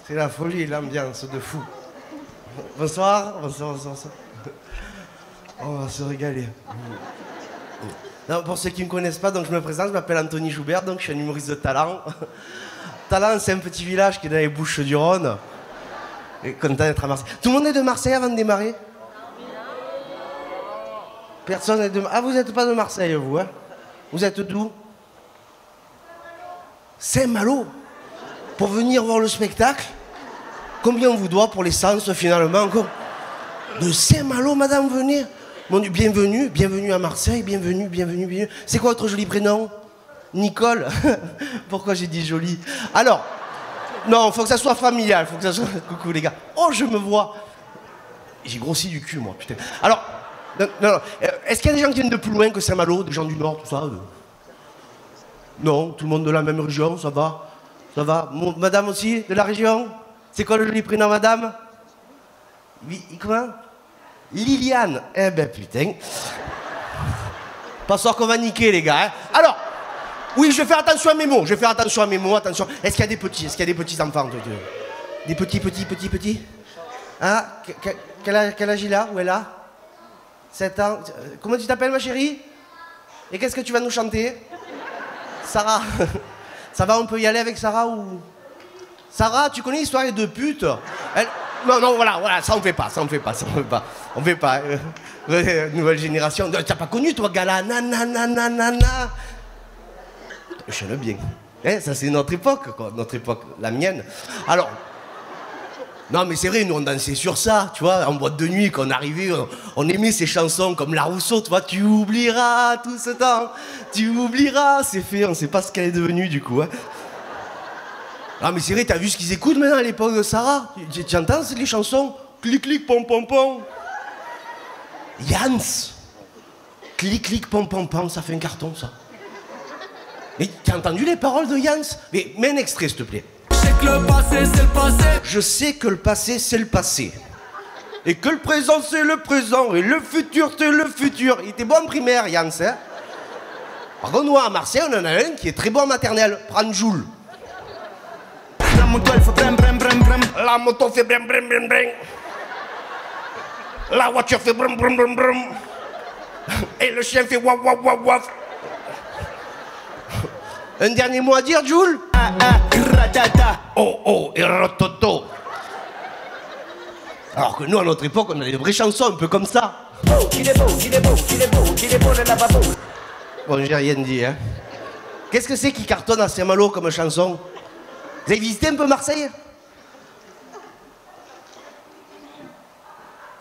C'est la folie, l'ambiance de fou. Bonsoir, bonsoir, bonsoir, bonsoir. On va se régaler. Non, pour ceux qui ne me connaissent pas, donc je me présente, je m'appelle Anthony Joubert, donc je suis un humoriste de Talent. Talent, c'est un petit village qui est dans les Bouches-du-Rhône. Et content d'être à Marseille. Tout le monde est de Marseille avant de démarrer? Personne n'est de Marseille. Ah, vous n'êtes pas de Marseille, vous, hein? Vous êtes d'où? Saint-Malo. Pour venir voir le spectacle? Combien on vous doit pour l'essence, finalement? De Saint-Malo, madame, venez. Mon Dieu, bienvenue, bienvenue à Marseille, bienvenue, bienvenue, bienvenue. C'est quoi votre joli prénom? Nicole. Pourquoi j'ai dit joli? Alors, non, faut que ça soit familial, faut que ça soit... Coucou les gars. Oh, je me vois. J'ai grossi du cul, moi, putain. Alors, non, est-ce qu'il y a des gens qui viennent de plus loin que Saint-Malo, des gens du Nord, tout ça? Non, tout le monde de la même région, ça va? Ça va? Madame aussi, de la région? C'est quoi le joli prénom, madame? Comment? Liliane. Eh ben, putain. Pas sûr qu'on va niquer, les gars, hein. Alors, oui, je vais faire attention à mes mots, attention. Est-ce qu'il y a des petits? Est-ce qu'il y a des petits enfants? Des petits? Hein? Quel âge il a? Où est là? 7 ans. Comment tu t'appelles, ma chérie? Et qu'est-ce que tu vas nous chanter? Sarah. Ça va, on peut y aller avec Sarah ou... Sarah, tu connais l'histoire des deux putes? Non, voilà, ça on fait pas. Nouvelle génération. T'as pas connu, toi, Gala? Nanana. Je l'aime bien. Hein, ça, c'est notre époque, quoi. Notre époque, la mienne. Alors... Non, mais c'est vrai, nous, on dansait sur ça, tu vois, en boîte de nuit, quand on arrivait, on aimait ces chansons comme La Rousseau, tu vois, tu oublieras tout ce temps, tu oublieras, c'est fait, on sait pas ce qu'elle est devenue, du coup, hein. Ah, mais c'est vrai, t'as vu ce qu'ils écoutent maintenant à l'époque de Sarah? Tu entends, c'est les chansons? Clic, clic, pom, pom, pom. Yans. Clic, clic, pom, pom, pom, ça fait un carton, ça. Mais t'as entendu les paroles de Yans? Mais mets un extrait, s'il te plaît. Le passé, c'est le passé. Je sais que le passé, c'est le passé. Et que le présent, c'est le présent. Et le futur, c'est le futur. Il était bon en primaire, Yann, hein. Par contre, nous, à Marseille, on en a un qui est très bon en maternelle. Prends Joule. La moto, elle fait brem, brem, brem, brem. La moto fait brem, brem, brem, brem. La voiture fait brem, brem, brem, brem. Et le chien fait waf, waf, waf, waf. Un dernier mot à dire, Joule? Oh, et rototo. Alors que nous, à notre époque, on avait des vraies chansons un peu comme ça. Il est beau, le lavabo. Bon, j'ai rien dit, hein. Qu'est-ce que c'est qui cartonne à Saint-Malo comme chanson? Vous avez visité un peu Marseille?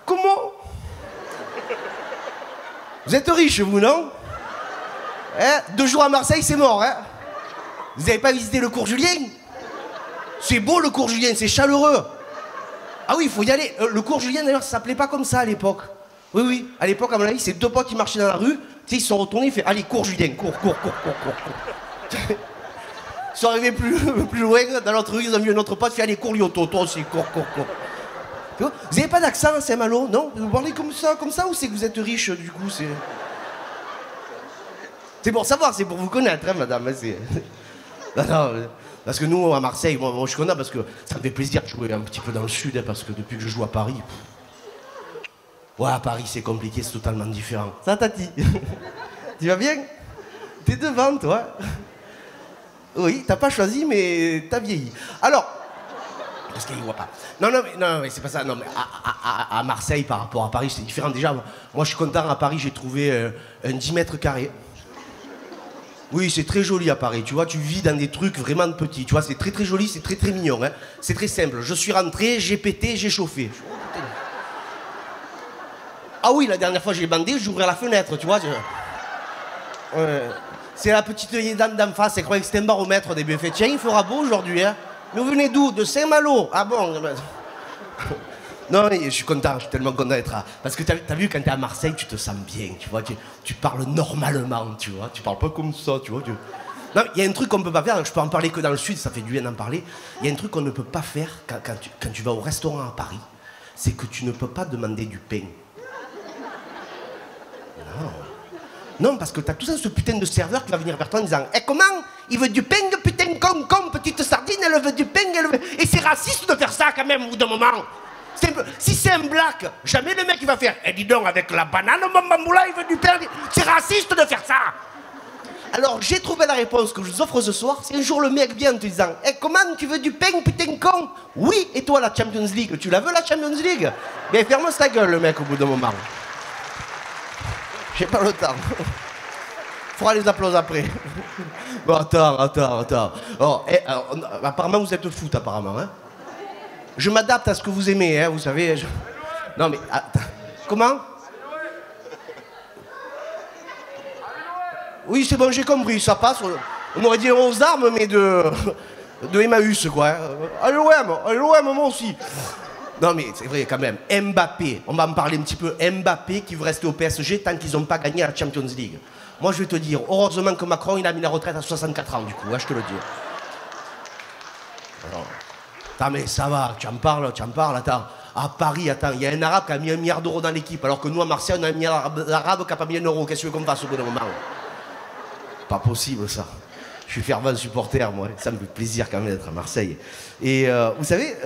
Comment? Vous êtes riche, vous, non? Hein? 2 jours à Marseille, c'est mort, hein? Vous n'avez pas visité le cours Julien? C'est beau le cours Julien, c'est chaleureux. Ah oui, il faut y aller. Le cours Julien, d'ailleurs, ça s'appelait pas comme ça à l'époque. Oui, à l'époque, à mon avis, c'est 2 potes qui marchaient dans la rue. Tu sais, ils se sont retournés, ils font allez, cours Julien, cours. Ils sont arrivés plus loin, dans l'autre rue, ils ont vu un autre pote, fait allez, cours Lyoto, toi aussi, cours. Vous n'avez pas d'accent à Saint-Malo, non? Vous parlez comme ça, ou c'est que vous êtes riche, du coup, c'est... C'est pour savoir, c'est pour vous connaître, hein, madame, c'est... Non, parce que nous, à Marseille, moi je connais parce que ça me fait plaisir de jouer un petit peu dans le sud, hein, parce que depuis que je joue à Paris... Ouais, à Paris, c'est compliqué, c'est totalement différent. Ça, Tati? Tu vas bien? T'es devant, toi? Oui, t'as pas choisi, mais t'as vieilli. Alors... Parce qu'il voit pas. Non, mais c'est pas ça. Non, mais à Marseille, par rapport à Paris, c'est différent. Déjà, moi, je suis content, à Paris, j'ai trouvé un 10 mètres carrés. Oui, c'est très joli à Paris, tu vois, tu vis dans des trucs vraiment petits, tu vois, c'est très joli, c'est très mignon, hein. C'est très simple. Je suis rentré, j'ai pété, j'ai chauffé. Ah oui, la dernière fois j'ai bandé, j'ouvrais la fenêtre, tu vois. C'est la petite dame d'en face, elle croyait que c'était un baromètre des buffets. Tiens, il fera beau aujourd'hui, hein. Mais vous venez d'où? De Saint-Malo. Ah bon? Non, je suis content, je suis tellement content d'être là. Parce que t'as vu, quand t'es à Marseille, tu te sens bien, tu vois. Tu parles normalement, tu vois. Tu parles pas comme ça, tu vois. Non, il y a un truc qu'on peut pas faire, je peux en parler que dans le sud, ça fait du bien d'en parler. Il y a un truc qu'on ne peut pas faire quand tu vas au restaurant à Paris, c'est que tu ne peux pas demander du pain. Non. Non, parce que t'as tout ça, ce putain de serveur qui va venir vers toi en disant « Eh, comment? Il veut du pain, putain, con, petite sardine, elle veut du pain, elle veut... » Et c'est raciste de faire ça, quand même, au bout d'un moment. Si c'est un black, jamais le mec, il va faire « Eh, dis donc, avec la banane, mon bamboula, il veut du pain. » C'est raciste de faire ça. Alors, j'ai trouvé la réponse que je vous offre ce soir. C'est un jour le mec vient en te disant « Eh, comment, tu veux du pain, putain, con? » Oui, et toi, la Champions League, tu la veux, la Champions League? Bien, ferme sa gueule, le mec, au bout d'un moment. J'ai pas le temps. Faudra les applaudir après. Bon, attends. Oh, apparemment, vous êtes foot, apparemment. Hein. Je m'adapte à ce que vous aimez, hein, vous savez. Non, mais... Attends. Comment? Oui, c'est bon, j'ai compris, ça passe. On aurait dit 11 armes, mais de Emmaüs, quoi. Allez, l'OM, moi aussi. Non mais c'est vrai quand même, Mbappé, on va en parler un petit peu, Mbappé qui veut rester au PSG tant qu'ils n'ont pas gagné la Champions League. Moi je vais te dire, heureusement que Macron il a mis la retraite à 64 ans du coup, je te le dis. Alors, attends mais ça va, tu en parles, attends. À Paris, attends, il y a un arabe qui a mis 1 milliard d'euros dans l'équipe, alors que nous à Marseille on a un milliard d'arabes qui n'a pas mis 1 euro, qu'est-ce que tu veux qu'on fasse au bout d'un moment? Pas possible ça. Je suis fervent supporter, moi. Ça me fait plaisir quand même d'être à Marseille. Et vous savez,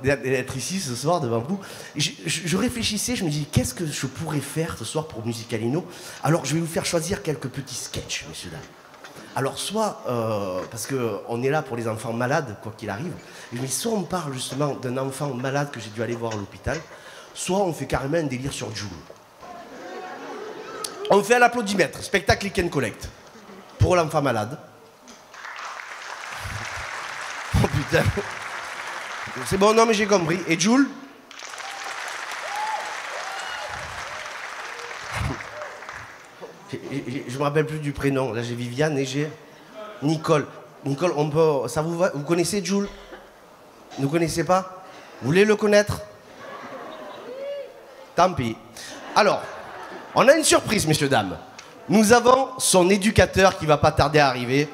d'être ici ce soir devant vous, je réfléchissais, je me dis, qu'est-ce que je pourrais faire ce soir pour Musicalino? Alors, je vais vous faire choisir quelques petits sketchs, messieurs, dames. Alors, soit, parce qu'on est là pour les enfants malades, quoi qu'il arrive, et je me dis, soit on parle justement d'un enfant malade que j'ai dû aller voir à l'hôpital, soit on fait carrément un délire sur Joule. On fait à l'applaudimètre, spectacle Click and Collect, pour l'enfant malade. Oh putain. C'est bon, non mais j'ai compris. Et Jules? Je me rappelle plus du prénom. Là j'ai Viviane et j'ai Nicole. Nicole, on peut... Ça vous va? Vous connaissez Jules? Vous ne connaissez pas? Vous voulez le connaître? Tant pis. Alors, on a une surprise, messieurs, dames. Nous avons son éducateur qui va pas tarder à arriver.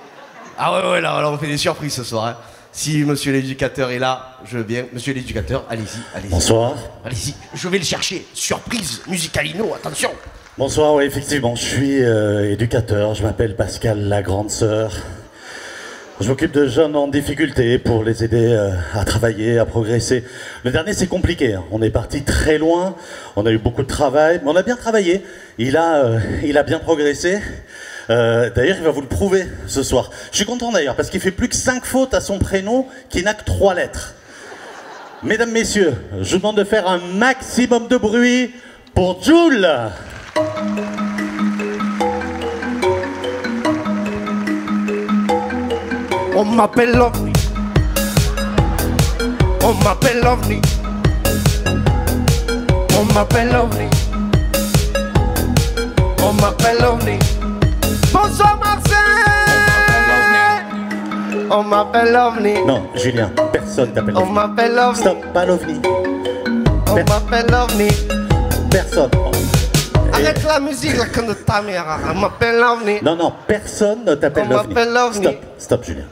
Ah ouais, là on fait des surprises ce soir. Hein. Si monsieur l'éducateur est là, je veux bien. Monsieur l'éducateur, allez-y. Bonsoir. Allez-y, je vais le chercher. Surprise, Musicalino, attention. Bonsoir, oui, effectivement, je suis éducateur. Je m'appelle Pascal, la grande sœur. Je m'occupe de jeunes en difficulté pour les aider à travailler, à progresser. Le dernier, c'est compliqué. Hein. On est parti très loin. On a eu beaucoup de travail, mais on a bien travaillé. Il a bien progressé. D'ailleurs, il va vous le prouver ce soir. Je suis content d'ailleurs, parce qu'il fait plus que 5 fautes à son prénom, qui n'a que 3 lettres. Mesdames, messieurs, je vous demande de faire un maximum de bruit pour Jules. On m'appelle l'OVNI. On m'appelle l'OVNI. On m'appelle l'OVNI. On m'appelle l'OVNI. Bonsoir Marseille. On m'appelle l'OVNI. Non, Julien, personne t'appelle On l'OVNI. m'appelle l'OVNI. Stop, pas l'OVNI. On m'appelle l'OVNI. Personne. Arrête la musique là, comme de ta mère. On m'appelle l'OVNI. Non, personne ne t'appelle On l'OVNI. m'appelle l'OVNI. Stop, Julien.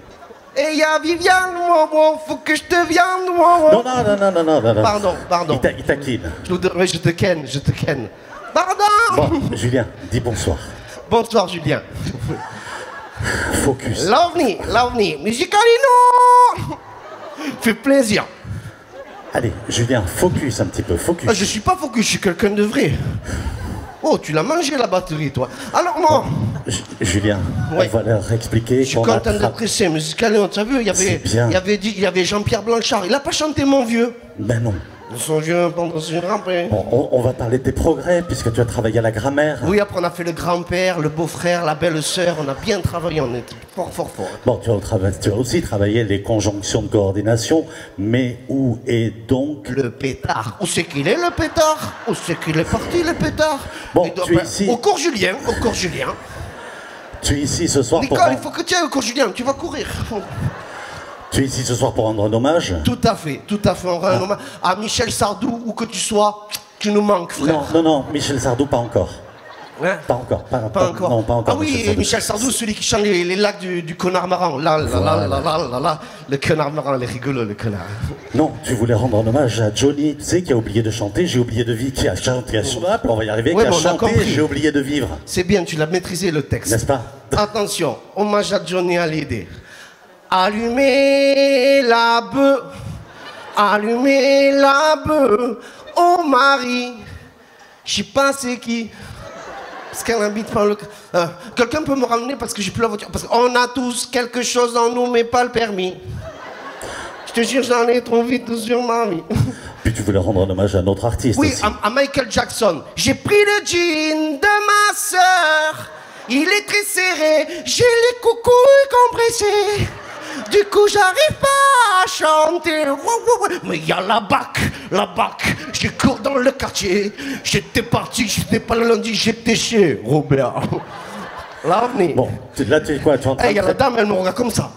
Et y a Viviane, faut que je te vienne. Non. Pardon. Il taquine. Je te ken. Pardon. Bon, Julien, dis bonsoir. Bonsoir Julien. Focus. L'OVNI, Musicalino. Fait plaisir. Allez, Julien, focus un petit peu, focus. Ah, je suis pas focus, je suis quelqu'un de vrai. Oh, tu l'as mangé la batterie, toi. Alors moi... Julien, ouais. On va leur expliquer. Je suis content d'être ici, Musicalino, tu as vu, il y avait Jean-Pierre Blanchard, il a pas chanté Mon Vieux. Ben non. Son vieux pendant son grand-père. On va parler de tes progrès, puisque tu as travaillé à la grammaire. Oui, après on a fait le grand-père, le beau-frère, la belle-sœur, on a bien travaillé, on était fort. Bon, tu as aussi travaillé les conjonctions de coordination, mais où est donc... Le pétard. Où c'est qu'il est, le pétard? Où c'est qu'il est parti, le pétard? Bon, tu es ici... Au cours Julien. Tu es ici ce soir Nicole, pour... il faut que tu ailles au cours Julien, tu vas courir. Tu es ici ce soir pour rendre un hommage? Tout à fait, on rend un hommage à Michel Sardou, où que tu sois, tu nous manques, frère. Non, Michel Sardou, pas encore. Hein? Pas encore, Pas encore. Non, pas encore. Ah oui, Michel Sardou, celui qui chante les lacs du connard marrant. Là, le connard marrant, il est rigolo, le connard. Non, tu voulais rendre un hommage à Johnny, tu sais, qui a oublié de chanter, j'ai oublié de vivre, qui a chanté, on va y arriver, Ouais, qui a bon, on a chanté, compris. j'ai oublié de vivre. C'est bien, tu l'as maîtrisé le texte. N'est-ce pas? Attention, hommage à Johnny Hallyday. Allumez la bœuf, allumez la bœuf, oh Marie, je sais pas c'est qui. Parce qu'elle habite pas le... quelqu'un peut me ramener parce que j'ai plus la voiture. Parce qu'on a tous quelque chose en nous, mais pas le permis. Je te jure, j'en ai trop vite sur ma vie. Puis tu voulais rendre un hommage à notre artiste Oui, aussi. à Michael Jackson. J'ai pris le jean de ma sœur. Il est très serré. J'ai les coucouilles compressées. Du coup, j'arrive pas à chanter. Mais il y a la bac. J'ai cours dans le quartier. J'étais parti, j'étais pas le lundi, j'étais chez Robert. L'avenir. Bon, là tu es quoi? Tu es en train Il y a de... la dame, elle me regarde comme ça.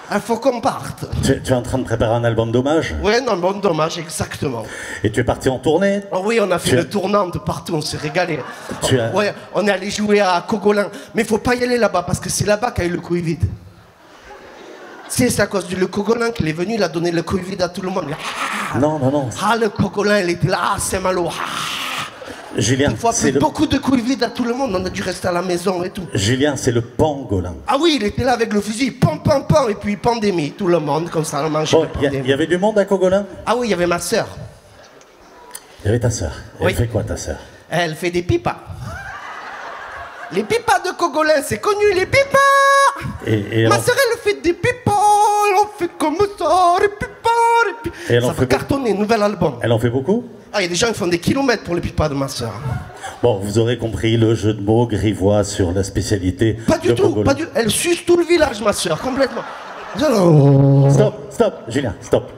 Il faut qu'on parte. Tu es en train de préparer un album d'hommage? Ouais, non, bon, dommage, exactement. Et tu es parti en tournée? Oh oui, on a fait Tu une as- tournante partout, on s'est régalé. Tu as- Ouais, on est allé jouer à Cogolin. Mais il faut pas y aller là-bas parce que c'est là-bas qu'a eu le Covid. C'est à cause du le Cogolin qu'il est venu, il a donné le Covid à tout le monde. Non, non, non. Ah, le Cogolin, il était là, ah, c'est malo. Julien, Il faut c'est appeler beaucoup de Covid à tout le monde, on a dû rester à la maison et tout. Julien, c'est le pangolin. Ah oui, il était là avec le fusil, pam, pam, pam, et puis pandémie, tout le monde, comme ça, on mangeait Bon, la il pandémie. y avait du monde à Cogolin? Ah oui, il y avait ma sœur. Il y avait ta sœur. Oui. Elle fait quoi, ta sœur? Elle fait des pipas. Les pipas de Cogolin, c'est connu, les pipas. Et Ma sœur, elle fait des pipas, elle en fait comme ça, les pipas, les pipas. Et elle en Ça fait va cartonner, nouvel album. elle en fait beaucoup? Ah, il y a des gens qui font des kilomètres pour les pipas de ma sœur. Bon, vous aurez compris le jeu de mots grivois sur la spécialité Pas du de tout, Cogolin. pas du tout. Elle suce tout le village, ma sœur, complètement. Stop, Julien, stop.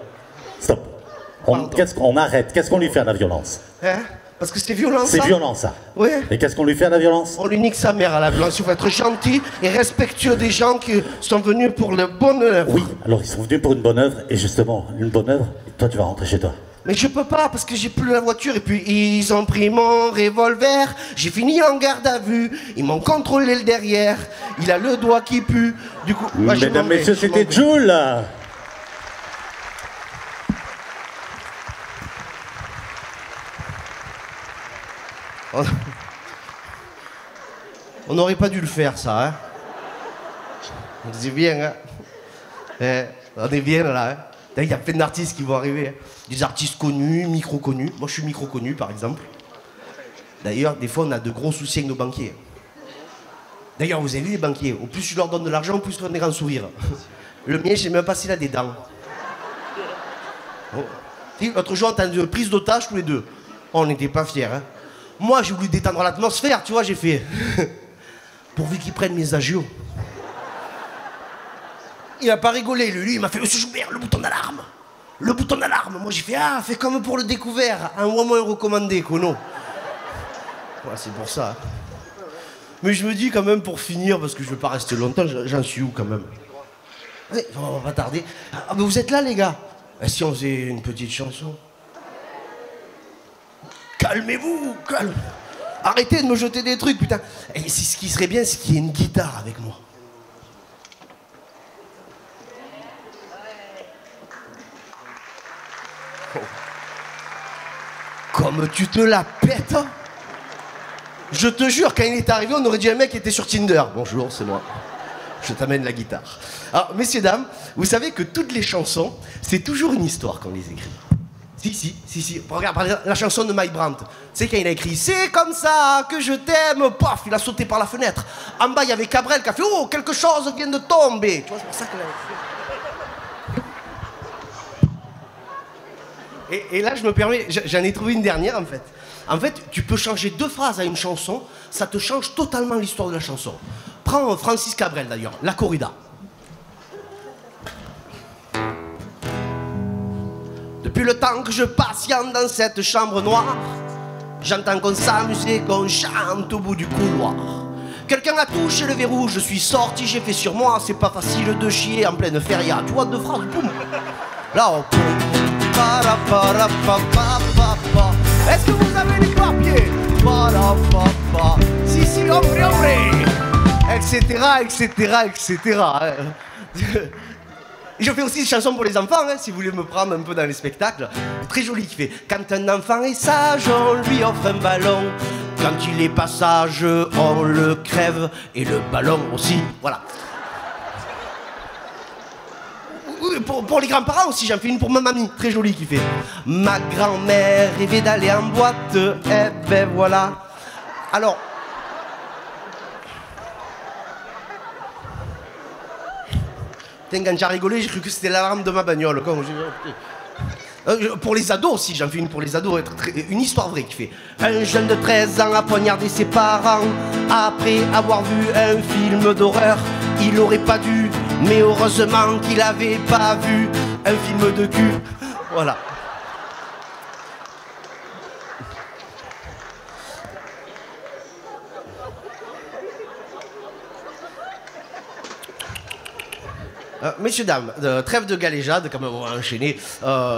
Qu'est-ce qu'on arrête? Qu'est-ce qu'on lui fait à la violence? Hein? Parce que c'est violent, ça. C'est violent, ça. Oui. Et qu'est-ce qu'on lui fait à la violence? On lui nique sa mère à la violence. Il faut être gentil et respectueux des gens qui sont venus pour le bonheur. Oui, alors ils sont venus pour une bonne œuvre, et justement, une bonne œuvre, toi tu vas rentrer chez toi. Mais je peux pas parce que j'ai plus la voiture et puis ils ont pris mon revolver. J'ai fini en garde à vue. Ils m'ont contrôlé le derrière. Il a le doigt qui pue. Du coup, moi, je Mesdames, m'en vais, messieurs, je m'en c'était vais. Jules. On n'aurait pas dû le faire, ça, hein. On disait bien, hein. On est bien là, hein. Il y a plein d'artistes qui vont arriver. Hein. Des artistes connus, micro-connus. Moi, je suis micro-connu, par exemple. D'ailleurs, des fois, on a de gros soucis avec nos banquiers. D'ailleurs, vous avez vu les banquiers, au plus je leur donne de l'argent, au plus ils font des grands sourires. Le mien, j'ai même pas s'il a des dents. Oh. L'autre jour, on a une prise d'otage tous les deux. Oh, on n'était pas fiers, hein. Moi, j'ai voulu détendre l'atmosphère, tu vois, j'ai fait... Pourvu qu'ils prennent mes agios. Il a pas rigolé, lui, il m'a fait « Monsieur Joubert, le bouton d'alarme !» Le bouton d'alarme. Moi, j'ai fait « Ah, fais comme pour le découvert, envoie-moi un recommandé, Kono. » Voilà, c'est pour ça. Mais je me dis quand même, pour finir, parce que je veux pas rester longtemps, j'en suis où quand même? Ouais, on va pas tarder. Ah, mais vous êtes là, les gars? Si on faisait une petite chanson? Calmez-vous, calme. Arrêtez de me jeter des trucs, putain. Et ce qui serait bien, c'est qu'il y ait une guitare avec moi. Oh. Comme tu te la pètes. Je te jure, quand il est arrivé, on aurait dit un mec qui était sur Tinder. Bonjour, c'est moi. Je t'amène la guitare. Alors, messieurs, dames, vous savez que toutes les chansons, c'est toujours une histoire quand on les écrit. Si. Regarde, par exemple, la chanson de Mike Brandt. Tu sais, quand il a écrit « C'est comme ça que je t'aime », paf, il a sauté par la fenêtre. En bas, il y avait Cabrel qui a fait « Oh, quelque chose vient de tomber ». Tu vois, c'est pour ça que... Et là, je me permets, j'en ai trouvé une dernière, en fait. En fait, tu peux changer 2 phrases à une chanson, ça te change totalement l'histoire de la chanson. Prends Francis Cabrel, d'ailleurs, La Corrida. Depuis le temps que je patiente dans cette chambre noire, j'entends qu'on s'amuse et qu'on chante au bout du couloir. Quelqu'un a touché le verrou, je suis sorti, j'ai fait sur moi. C'est pas facile de chier en pleine feria. Tu vois, 2 phrases, boum. Là, on poum. Est-ce que vous avez les papiers? Si, si, hombre, etc., etc., etc. Je fais aussi des chansons pour les enfants, hein, si vous voulez me prendre un peu dans les spectacles. Très joli qui fait. Quand un enfant est sage, on lui offre un ballon. Quand il est pas sage, on le crève. Et le ballon aussi. Voilà. Pour les grands-parents aussi, j'en fais une pour ma mamie. Très jolie qui fait. Ma grand-mère rêvait d'aller en boîte. Eh ben voilà. Alors... Quand j'ai rigolé, j'ai cru que c'était l'alarme de ma bagnole. Pour les ados aussi, j'en fais une pour les ados. Une histoire vraie qui fait. Un jeune de 13 ans a poignardé ses parents. Après avoir vu un film d'horreur, il aurait pas dû, mais heureusement qu'il avait pas vu un film de cul. Voilà. Messieurs, dames, trêve de galéjade, comme on va enchaîner.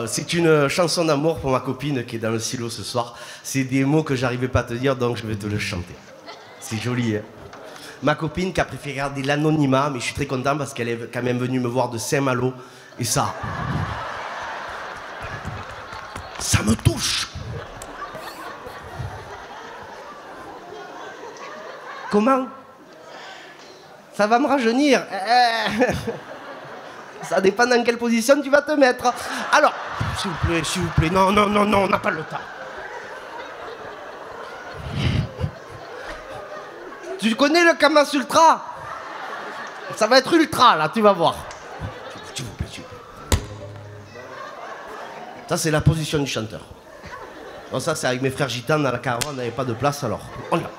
C'est une chanson d'amour pour ma copine qui est dans le silo ce soir. C'est des mots que j'arrivais pas à te dire, donc je vais te le chanter. C'est joli, hein. Ma copine qui a préféré garder l'anonymat, mais je suis très content parce qu'elle est quand même venue me voir de Saint-Malo. Et ça me touche. Comment? Ça va me rajeunir. Ça dépend dans quelle position tu vas te mettre. Alors, s'il vous plaît, non, on n'a pas le temps. Tu connais le Kama Sutra? Ça va être ultra, là, tu vas voir. S'il vous plaît. Ça, c'est la position du chanteur. Bon, ça, c'est avec mes frères gitans dans la caravane, on n'avait pas de place, alors on y va.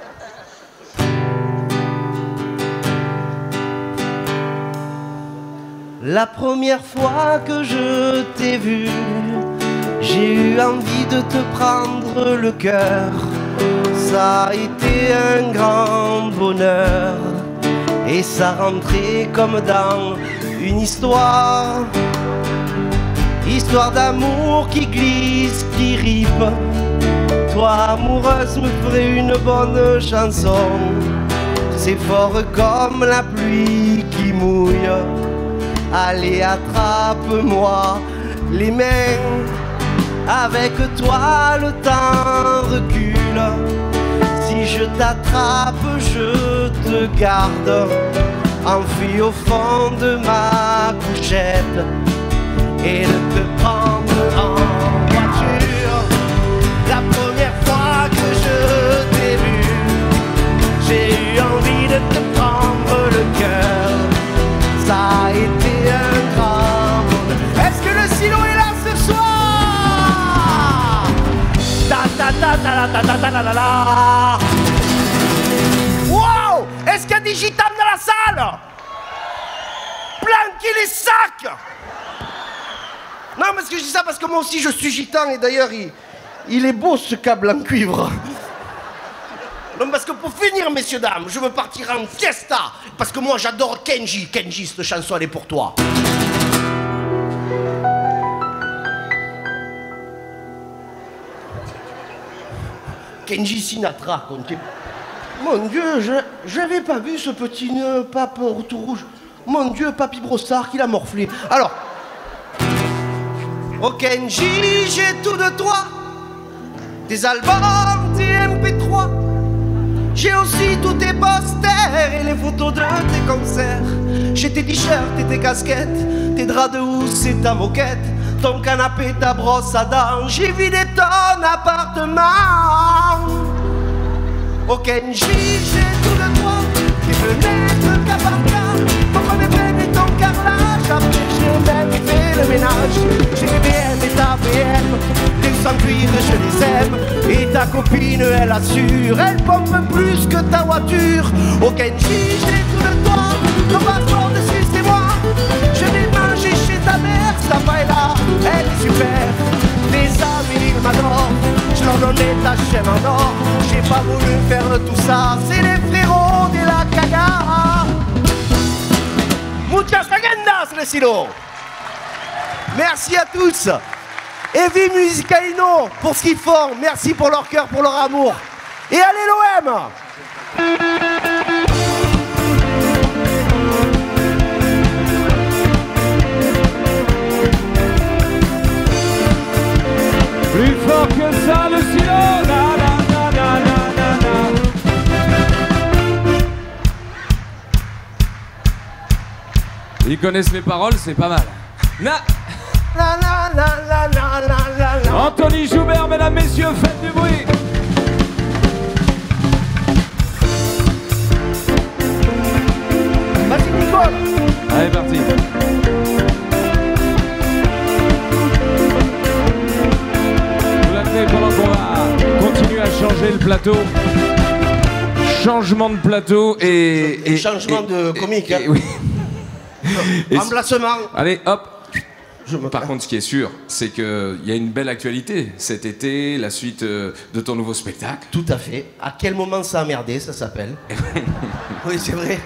La première fois que je t'ai vu, j'ai eu envie de te prendre le cœur. Ça a été un grand bonheur et ça rentrait comme dans une histoire. Histoire d'amour qui glisse, qui ripe. Toi amoureuse me ferais une bonne chanson. C'est fort comme la pluie qui mouille. Allez, attrape-moi les mains. Avec toi le temps recule. Si je t'attrape, je te garde enfui au fond de ma couchette et de te prendre en voiture. La première fois que je t'ai vu, j'ai eu envie de te prendre le cœur. Ça a été un grand bonheur. Est-ce que le silo est là ce soir? Ta. Wow! Est-ce qu'il y a des gitanes dans la salle? Planquez les sacs! Non, parce que je dis ça parce que moi aussi je suis gitan et d'ailleurs il est beau ce câble en cuivre. Non, parce que pour finir, messieurs, dames, je veux partir en fiesta. Parce que moi, j'adore Kenji. Kenji, cette chanson, elle est pour toi. Kenji Sinatra, comptez. Mon Dieu, j'avais pas vu ce petit nœud pape tout rouge. Mon Dieu, Papy Brossard, qui l'a morflé. Alors, oh Kenji, j'ai tout de toi. Tes albums, tes MP3. J'ai aussi tous tes posters et les photos de tes concerts. J'ai tes t-shirts et tes casquettes, tes draps de housse et ta moquette, ton canapé, ta brosse à dents. J'ai vidé ton appartement. Oh Kenji, j'ai tout de toi. Tes fenêtres, ta barca, ton premier peine et ton carrelage. Après j'ai même fait le ménage. J'ai les BM et ta BM, les sans cuir, je les aime. Et ta copine, elle assure, elle pompe plus que ta voiture. Oh Kenji, j'ai tout de toi, ton passeport de Suisse et moi. Je l'ai mangé chez ta mère, sa paella, elle est super. Tes amis m'adorent, je leur donnais ta chaîne en or. J'ai pas voulu faire tout ça, c'est les frérots de la caga. Muchas gracias, le silo. Merci à tous. Et vive Musicalino pour ce qu'ils font. Merci pour leur cœur, pour leur amour. Et allez l'OM! Plus fort que ça, le silo. Na, na, na, na, na, na. Ils connaissent les paroles, c'est pas mal. Na. La, la, la, la, la, la, la. Anthony Joubert, mesdames, messieurs, faites du bruit. Vas-y, Nicole! Allez, parti. Vous l'avez pendant qu'on va continuer à changer le plateau. Changement de plateau et changement de comique, hein. oui. Et Remplacement. allez, hop. Je me Par contre, ce qui est sûr, c'est qu'il y a une belle actualité cet été, la suite de ton nouveau spectacle. Tout à fait. À quel moment ça a merdé, ça s'appelle? Oui, c'est vrai.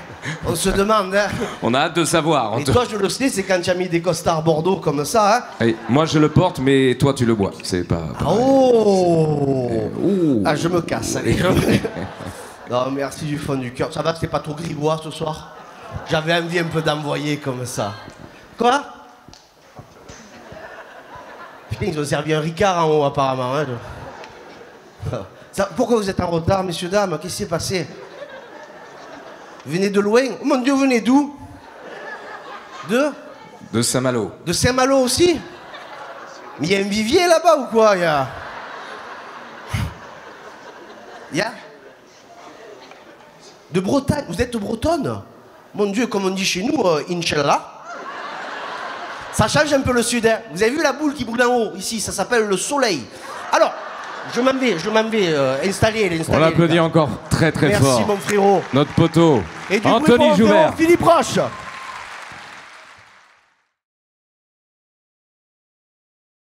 On se demande, hein. On a hâte de savoir. Et toi, je le sais, c'est quand tu as mis des costards Bordeaux comme ça, hein. Allez, moi, je le porte, mais toi, tu le bois. C'est pas pareil. Oh! Ouh. Ah, je me casse, allez. Non, merci du fond du cœur. Ça va, c'était pas trop grivois ce soir? J'avais envie un peu d'envoyer comme ça. Quoi? Putain, ils ont servi un Ricard en haut, apparemment. Hein. Pourquoi vous êtes en retard, messieurs, dames? Qu'est-ce qui s'est passé? Vous venez de loin? Oh mon Dieu, vous venez d'où? De Saint-Malo. De Saint-Malo aussi? Mais il y a un vivier là-bas ou quoi? Il y a... De Bretagne? Vous êtes bretonne? Mon Dieu, comme on dit chez nous, Inch'Allah. Ça change un peu le sud, hein. Vous avez vu la boule qui brûle en haut, ici, ça s'appelle le soleil. Alors, je m'en vais installer. On l'applaudit encore très très fort. Merci mon frérot. Notre poteau, Et du bruit Anthony pour mon frérot Joubert. Philippe Roche.